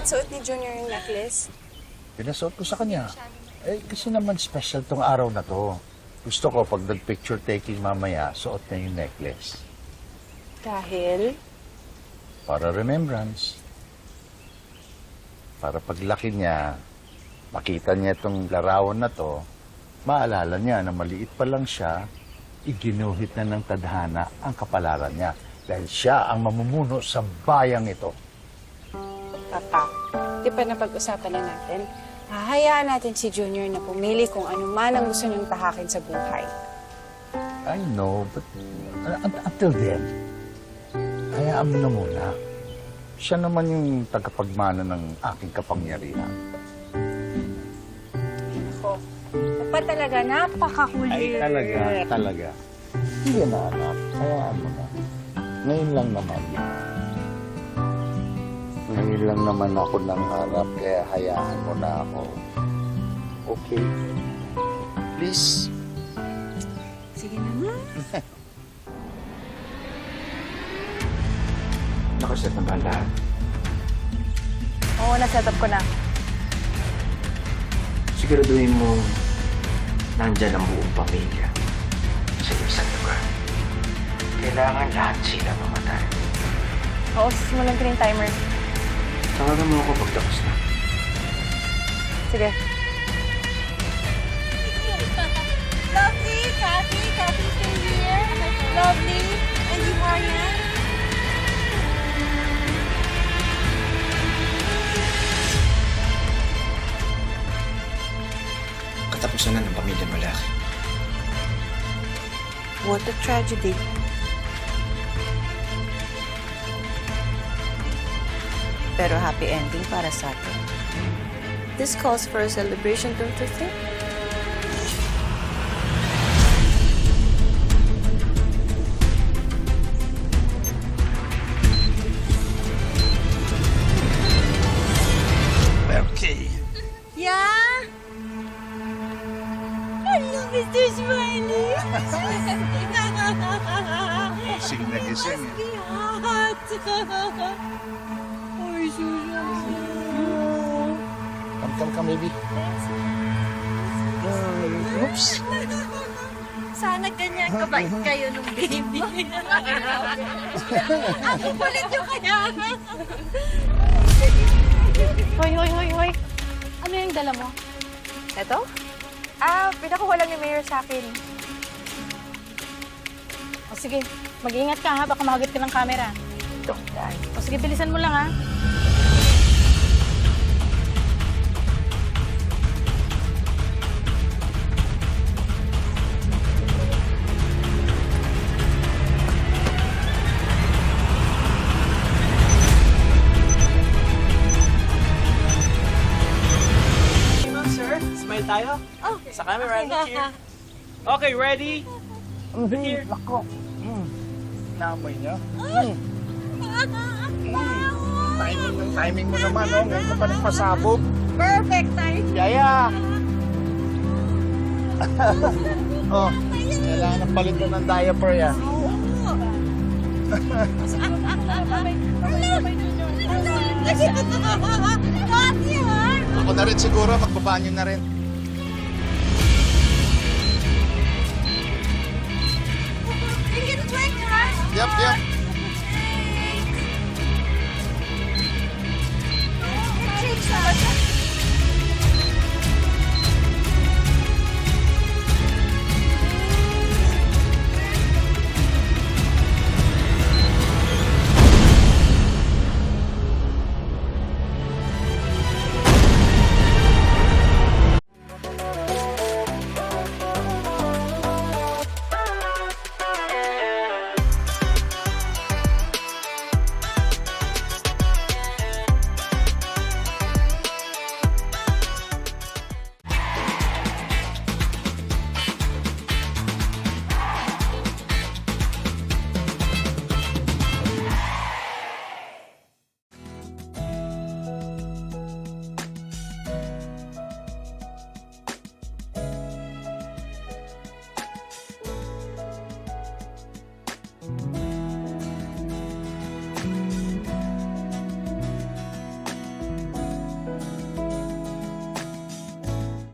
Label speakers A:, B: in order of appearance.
A: suot ni Junior yung necklace?
B: Pinasuot ko sa kanya. Eh, kasi naman special tong araw na to. Gusto ko pag nag-picture taking mamaya, suot na yung necklace.
A: Dahil?
B: Para remembrance. Para paglaki niya, makita niya itong larawan na to, maalala niya na maliit pa lang siya, iginuhit na ng tadhana ang kapalaran niya. Dahil siya ang mamumuno sa bayang ito.
A: Papa, di pa napag-usapan na natin. Hahayaan natin si Junior na pumili kung ano man ang gusto niyang tahakin sa buhay.
B: I know, but until then, hayaan mo na muna. Siya naman yung tagapagmana ng aking kapangyarihan.
A: Ako, papa talaga, napakahuli.
B: Ay, talaga. Hindi na, anak. Hayaan mo na. Ngayon lang naman. Ngayon lang naman ako nangarap, kaya hayaan mo na ako. Okay? Please?
A: Sige naman.
C: Nakaset na ba ang lahat?
A: Oo, na-set up ko na.
C: Siguraduhin mo nandyan ang buong pamilya sa isang lugar. Kailangan lahat sila mamatay.
A: Oo, simulan ko na yung timer.
C: Tawagan mo ako pagtapos na.
A: Sige.
D: Lovely, Kathy, Kathy's still here. Lovely, and you, Marian.
C: Katapusan na ng pamilya malaki.
D: What a tragedy. Pero happy ending para sa atin. This calls for a celebration, don't you think?
B: Okay.
D: Yeah? Hello, Mr. Smiley.
B: Gising na gising.
D: Hot. Ay, Susan.
B: Come, baby. Oops.
D: Sana ganyan kabait kayo nung baby. Ako kulit yung kaya.
A: Hoy. Ano yung dala mo? Ito? Pinakuha lang ni Mayor sa akin. O sige, mag-iingat ka ha, baka mahagit ka ng camera. O sige, bilisan mo lang ha.
E: Sir, smile tayo.
D: Oh,
E: Sa camera, look here. Okay, ready? Look here.
B: Nako. Naamoy niya. Timing mo naman, oh. Ngayon ka pa nagpasabog.
D: perfect time.
B: Yaya! Oh, kailangan ng palitan ng diaper yan. Ako na rin siguro, magbabanyo na rin. Yep.